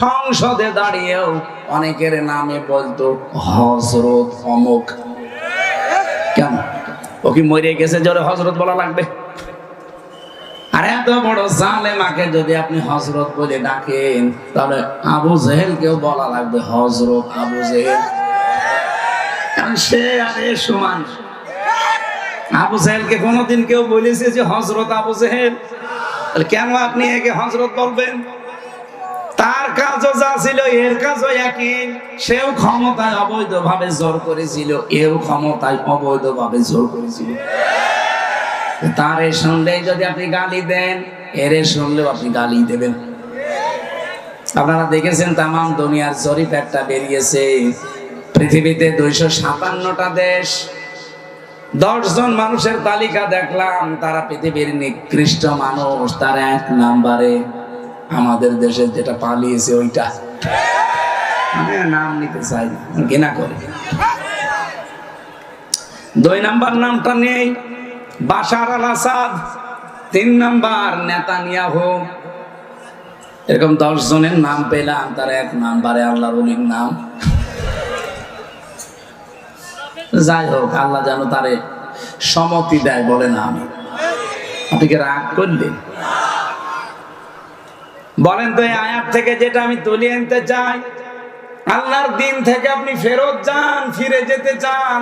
সংসদে দাঁড়িয়েও অনেকের নামে বলতো হযরত অমুক। কেন? ও কি মরে গেছে জোরে হযরত বলা লাগবে? আর এত বড় জালেমাকে যদি আপনি হযরত বলে ডাকেন, তাহলে আবু জেহেলকেও বলা লাগবে হযরত আবু জেহেল। সে আর এ সমান। আবু জেহেলকে কোনোদিন কেউ বলেছে যে হযরত আবু জেহেল? কেন আপনি একে হযরত বলবেন? তার কাজও যা ছিল এর কাজও একই। সেও ক্ষমতায় অবৈধভাবে জোর করেছিল, এও ক্ষমতায় অবৈধভাবে জোর করেছিল। তার এ শুনলে যদি আপনি গালি দেন, এর শুনলেও আপনি গালি দেবেন। আপনারা দেখেছেন তামাম দুনিয়ার জরিপ একটা বেরিয়েছে, পৃথিবীতে 257টা দেশ, 10 জন মানুষের তালিকা দেখলাম, তারা পৃথিবীর নিকৃষ্ট মানুষ। তার 1 নম্বরে আমাদের দেশে যেটা পালিয়েছে ওইটা। আমি নাম নিতে চাই না, ঘৃণা করে। 2 নাম্বার নামটা নেই, বাশার আল আসাদ। 3 number Netanyahu. এরকম 10 জনের নাম পেলাম, তার 1 নম্বরে আল্লাহর ওলির নাম। যাই হোক, আল্লাহ যেন তারে সম্মতি দেয়, বলে না আমি। আপনি কি রাগ করলেন? বলেন তো, এই আয়াত থেকে যেটা আমি তুলে আনতে চাই, আল্লাহর দিন থেকে আপনি ফেরত যান, ফিরে যেতে চান,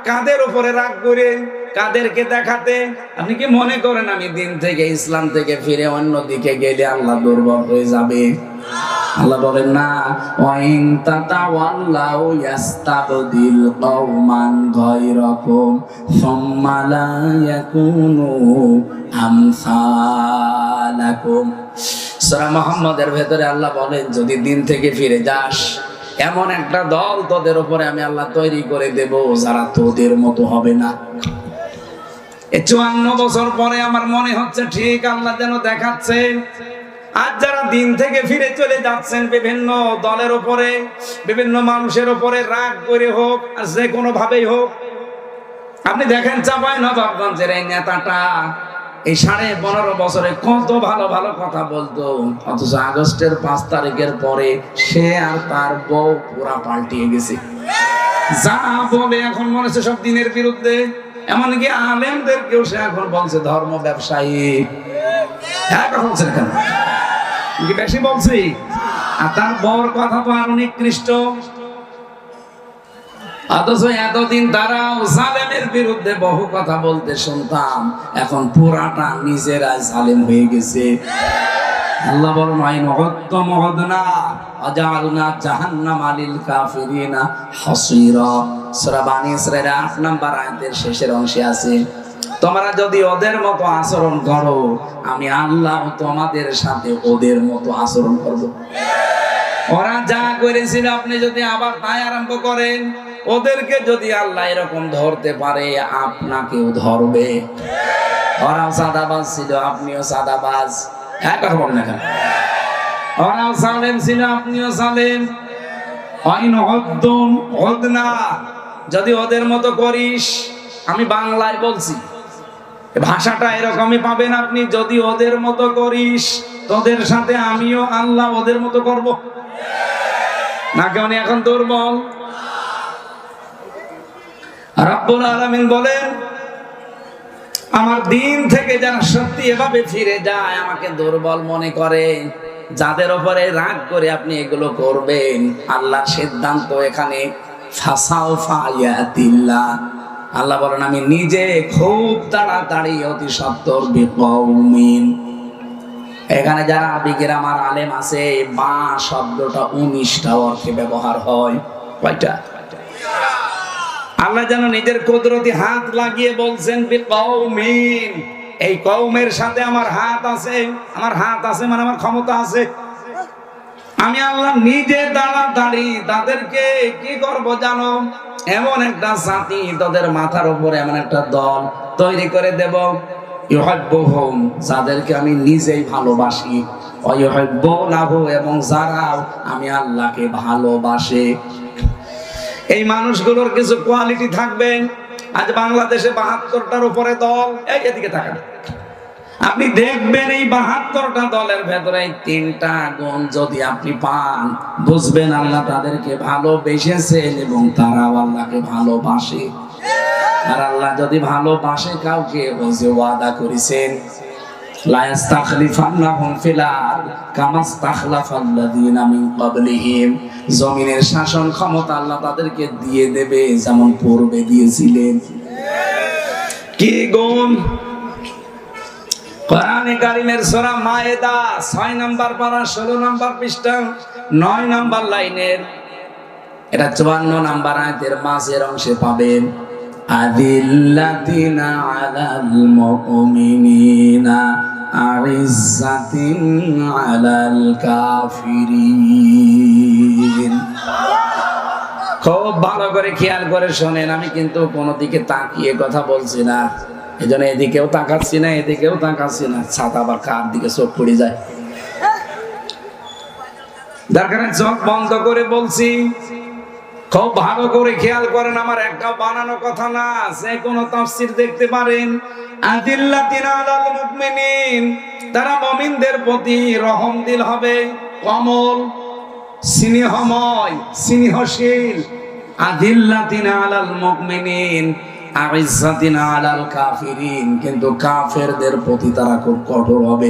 কাদের উপরে রাগ করে, কাদেরকে দেখাতে? আপনি কি মনে করেন আমি দিন থেকে, ইসলাম থেকে ফিরে অন্য দিকে গেলে আল্লাহ দুর্বল হয়ে যাবে? আল্লাহ বলেন না, ওয়াইন তাতাওয়াল্লাউ ইয়াস্তাবদিল কওমান গায়রাকুম সুম্মা লা ইয়াকুনু আমসালাকুম। সূরা মুহাম্মদের ভেতরে আল্লাহ বলেন, যদি দিন থেকে ফিরে যাস, এমন একটা দল তোদের উপরে আমি আল্লাহ তৈরি করে দেব, যারা তোদের মতো হবে না। 54 বছর পরে আমার মনে হচ্ছে ঠিক আল্লাহ যেন দেখাচ্ছে, আজ যারা দিন থেকে ফিরে চলে যাচ্ছেন, বিভিন্ন দলের উপরে, বিভিন্ন মানুষের উপরে রাগ করে হোক, আর যে কোনো ভাবেই হোক। আপনি দেখেন চাঁপাইনবাবগঞ্জের এই নেতাটা, এই 15.5 বছরে কত ভালো ভালো কথা বলতো, অথচ আগস্টের 5 তারিখের পরে সে আর তার বউ পুরা পাল্টিয়ে গেছে। যা বলে এখন মনে হচ্ছে সব দিনের বিরুদ্ধে। এমনকি আলেমদেরকেও সে এখন বলছে ধর্ম ব্যবসায়ী। হ্যাঁ, কথা বলছেন কেন? কি বেশি বলছি? আর তার বউর কথা তো আরো নিকৃষ্ট। অথচ এতদিন তারা জালেমের বিরুদ্ধে বহু কথা বলতে শুনতাম, এখন পুরাটা নিজেরা জালেম হয়ে গেছে। আল্লাহ বলেন, আইন হত্যম হদনা আজালনা জাহান্নাম আলিল কাফিরিনা হাসীরা। সূরা বানী ইসরাঈল 8 নম্বর আয়াতের শেষের অংশে আছে, তোমরা যদি ওদের মতো আচরণ করো, আমি আল্লাহ তোমাদের সাথে ওদের মতো আচরণ করব। ওরা যা করেছিল আপনি যদি আবার তাই আরম্ভ করেন, ওদেরকে যদি আল্লাহ এরকম ধরতে পারে, আপনাকেও ধরবে। ওরাও সাদাবাজ ছিল, আপনিও সাদাবাজ। হ্যাঁ, কথা বলেন না কেন? ওরাও জালেম ছিল, আপনিও জালেম। আইন হদ্দুম হদনা, যদি ওদের মতো করিস, আমি বাংলায় বলছি, ভাষাটা এরকমই পাবেন আপনি, যদি ওদের মতো করিস, তোদের সাথে আমিও আল্লাহ ওদের মতো করব। না কেমন এখন দুর্বল? রাব্বুল আলামিন বলেন, আমার দিন থেকে যারা সত্যি এভাবে ফিরে যায়, আমাকে দুর্বল মনে করে, যাদের উপরে রাগ করে আপনি এগুলো করবেন, আল্লাহর সিদ্ধান্ত এখানে ফাসাউফা ইয়াতিল্লাহ। আল্লাহ বলেন, আমি নিজে খুব তাড়াতাড়ি অতি সত্বর বিকৌমিন। এখানে যারা আবিগের আমার আলেম আছে, বা শব্দটা 19টা অর্থে ব্যবহার হয়। কয়টা? আল্লাহ যেন নিজের কুদরতি হাত লাগিয়ে বলছেন বিকৌমিন, এই কওমের সাথে আমার হাত আছে। আমার হাত আছে মানে আমার ক্ষমতা আছে। আমি আল্লাহ নিজে তাড়াতাড়ি তাদেরকে কি করব জানো? এমন একটা জাতি, তাদের মাথার উপরে এমন একটা দল তৈরি করে দেব, ইউহিব্বুহুম, যাদেরকে আমি নিজেই ভালোবাসি, ওয়া ইউহিব্বুনাহু, এবং যারাও আমি আল্লাহকে ভালোবাসে। এই মানুষগুলোর কিছু কোয়ালিটি থাকবে। আজ বাংলাদেশে 72টার উপরে দল। এদিকে তাকান, আপনি দেখবেন এই 72টা দলের ভেতরে 3টা গুণ যদি আপনি পান, বুঝবেন আল্লাহ তাদেরকে ভালোবেসেছেন এবং তারাও আল্লাহকে ভালোবাসে। আর আল্লাহ যদি ভালোবাসে কাউকে, ওই যে ওয়াদা করেছেন লা ইস্তাখলিফান্নাহুম ফিল আরদ কামা ইস্তাখলাফাল্লাযীনা মিন ক্বাবলিহিম, জমিনের শাসন ক্ষমতা আল্লাহ তাদেরকে দিয়ে দেবে যেমন পূর্বে দিয়েছিলেন। কি গুণ? কোরআনে কারীমের সূরা মায়েদা 6 নম্বর পারা 16 নম্বর পৃষ্ঠা 9 নম্বর লাইনের, এটা 54 নম্বর আয়াতের মাঝের অংশে পাবেন। আদিল্লাতিনা আলাল মুমিনিনা আইজ্জাতিন আলাল কাফিরিন। খুব ভালো করে খেয়াল করে শোনেন, আমি কিন্তু কোনো দিকে তাকিয়ে কথা বলছি না, এজন্য এদিকেও তাকাচ্ছি না এদিকেও তাকাচ্ছি না, ছাতা বা কার দিকে চোখ পড়ে যায়। দরকার চোখ বন্ধ করে বলছি, খুব ভালো করে খেয়াল করেন, আমার একটা বানানো কথা না, যে কোনো তাফসীর দেখতে পারেন। আদিল্লাতিনা আলাল মুমিনিন, তারা মুমিনদের প্রতি রহমদিল হবে, কমল, স্নেহময়, স্নেহশীল। আদিল্লাতিনা আলাল মুমিনিন আইজ্জাতিনা আলাল কাফিরিন, কিন্তু কাফেরদের প্রতি তারা খুব কঠোর হবে।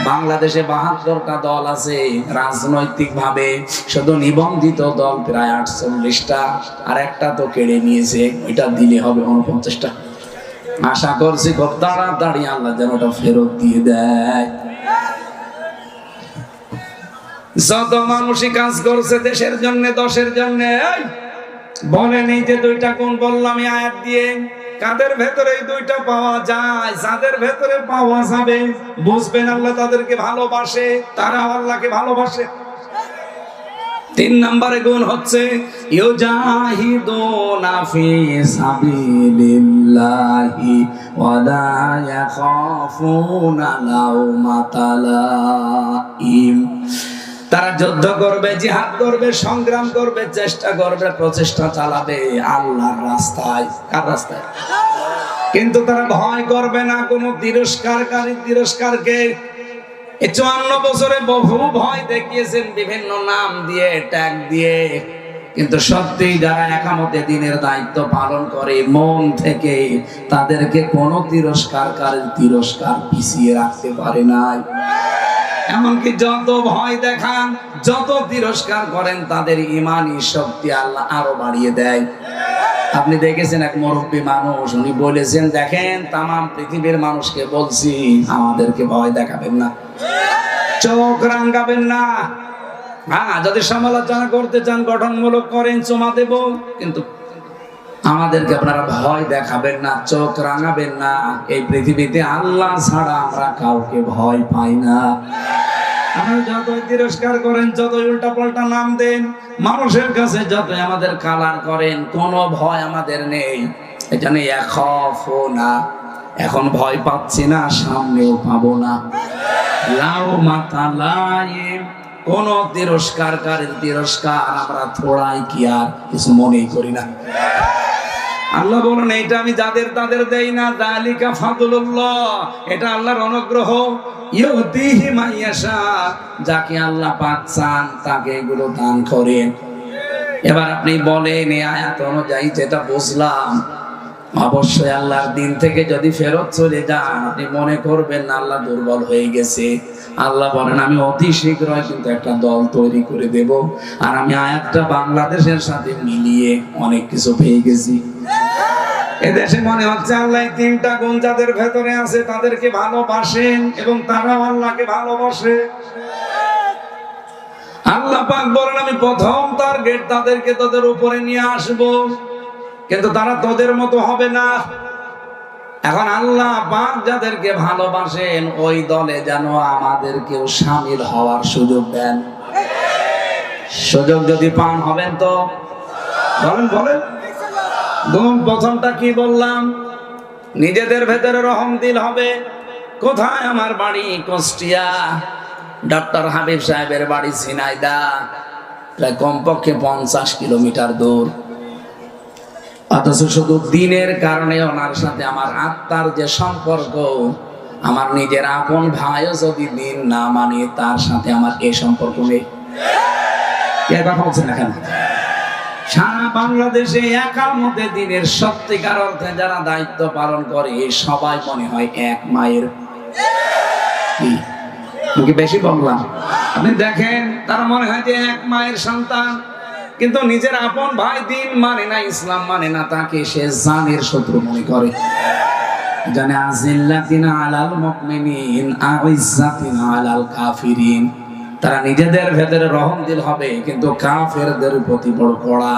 বাংলাদেশে 72টা দল আছে রাজনৈতিক ভাবে, শুধু নিবন্ধিত দল প্রায় 48টা, আর একটা তো কেড়ে নিয়েছে, এটা দিলে হবে 49টা। আশা করছি খুব তাড়াতাড়ি আল্লাহ যেন ওটা ফেরত দিয়ে দেয়। যত মানুষই কাজ করছে দেশের জন্য, দশের জন্য, বলেন এই যে 2টা গুণ বললাম এই আয়াত দিয়ে, কাদের ভেতরে এই 2টা পাওয়া যায়? যাদের ভেতরে পাওয়া যাবে, বুঝবেন আল্লাহ তাদেরকে ভালোবাসে, তারা আল্লাহকে ভালোবাসে। 3 নম্বরে গুণ হচ্ছে ইউজাহিদুনা ফি সাবিলিল্লাহি ওয়া লা ইয়াখাফুনা লাউমাতা লাইম। তারা যুদ্ধ করবে, জিহাদ করবে, সংগ্রাম করবে, চেষ্টা করবে, প্রচেষ্টা চালাবে আল্লাহর রাস্তায়। কার রাস্তায়? কিন্তু তারা ভয় করবে না কোনো তিরস্কারকারী, তিরস্কারকে। 54 বছরে বহু ভয় দেখিয়েছেন বিভিন্ন নাম দিয়ে, ট্যাগ দিয়ে, কিন্তু সত্যি যারা একামতে দিনের দায়িত্ব পালন করে মন থেকে, তাদেরকে কোনো তিরস্কারকারীর তিরস্কার পিছিয়ে রাখতে পারে নাই। এমনকি যত ভয় দেখান, যত তিরস্কার করেন, তাদের ইমানি শক্তি আল্লাহ আরো বাড়িয়ে দেয়। আপনি দেখেছেন এক মুরব্বী মানুষ, উনি বলেছেন, দেখেন তামাম পৃথিবীর মানুষকে বলছি আমাদেরকে ভয় দেখাবেন না, চোখ রাঙাবেন না। হ্যাঁ, যদি সমালোচনা করতে চান গঠনমূলক করেন, চুমা দেব, কিন্তু আমাদেরকে আপনারা ভয় দেখাবেন না, চোখ রাঙাবেন না। এই পৃথিবীতে আল্লাহ ছাড়া আমরা কাউকে ভয় পাই না। আপনারা যতই তিরস্কার করেন, যতই উল্টা পাল্টা নাম দেন, মানুষের কাছে যতই আমাদের কালার করেন, কোনো ভয় আমাদের নেই। এখানে ইয়াখাফুনা, এখন ভয় পাচ্ছি না, সামনেও পাবো না। লাউমাতা লাইম, কোন তিরস্কারকারীর তিরস্কার আমরা থোড়াই কি আর কিছু মনেই করি না। আল্লাহ বলেন এইটা আমি যাদের তাদের দেই না, যালিকা ফাদলুল্লাহ, এটা আল্লাহর অনুগ্রহ। ইউতিহি মাইয়াশা, যাকে আল্লাহ পাক চান তাকে এগুলো দান করেন। এবার আপনি বলেন এই আয়াত অনুযায়ী যেটা বুঝলাম, অবশ্যই আল্লাহর দিন থেকে যদি ফেরত চলে যান, আপনি মনে করবেন না আল্লাহ দুর্বল হয়ে গেছে। আল্লাহ বলেন আমি অতি শীঘ্রই কিন্তু একটা দল তৈরি করে দেব, আর আমি আয়াতটা বাংলাদেশের সাথে মিলিয়ে অনেক কিছু পেয়ে গেছি। এদেশে মনে হচ্ছে আল্লাহ 3টা গুণ যাদের ভেতরে আছে তাদেরকে ভালোবাসেন এবং তারাও আল্লাহকে ভালোবাসে। আল্লাহ পাক বলেন আমি প্রথম টার্গেট তাদেরকে তোদের উপরে নিয়ে আসব, কিন্তু তারা তোদের মতো হবে না। এখন আল্লাহ পাক যাদেরকে ভালোবাসেন ওই দলে যেন আমাদেরকেও শামিল হওয়ার সুযোগ দেন। সুযোগ যদি পান হবেন তো বলেন বলেন। গুণ প্রথমটা কি বললাম? নিজেদের ভেতরে রহমদিল হবে। কোথায়? আমার বাড়ি কুষ্টিয়া, ডক্টর হাবিব সাহেবের বাড়ি ঝিনাইদহ, প্রায় কমপক্ষে 50 কিলোমিটার দূর। অথচ শুধু দিনের কারণে ওনার সাথে আমার আত্মার যে সম্পর্ক, আমার নিজের আপন ভাইও যদি দিন না মানে তার সাথে আমার এই সম্পর্ক নেই। কে কথা বলছেন না কেন? সারা বাংলাদেশে একামতে দিনের সত্যিকার অর্থে যারা দায়িত্ব পালন করে সবাই মনে হয় এক মায়ের। কি বেশি বললাম? আপনি দেখেন তারা মনে হয় যে এক মায়ের সন্তান, কিন্তু নিজের আপন ভাই দিন মানে না, ইসলাম মানে না, তাকে সে জানের শত্রু মনে করে। জানে আজিল্লাতিন আলাল মুমিনিন আইজ্জাতিন আলাল কাফিরিন। তারা নিজেদের ভেতরে রহমদিল হবে কিন্তু কাফেরদের প্রতি বড় কড়া।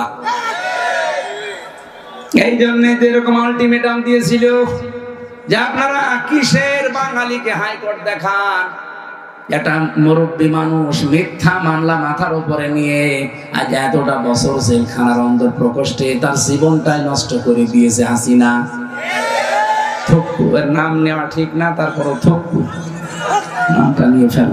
এই জন্য যেরকম আলটিমেটাম দিয়েছিল যে আপনারা কিসের বাঙালিকে হাইকোর্ট দেখান, একটা মুরব্বী মানুষ মিথ্যা মামলা মাথার উপরে নিয়ে আজ এতটা বছর জেলখানার অন্দর প্রকোষ্ঠে তার জীবনটাই নষ্ট করে দিয়েছে হাসিনা। থক্কু এর নাম নেওয়া ঠিক না, তারপরও থক্কু নামটা নিয়ে ফেল।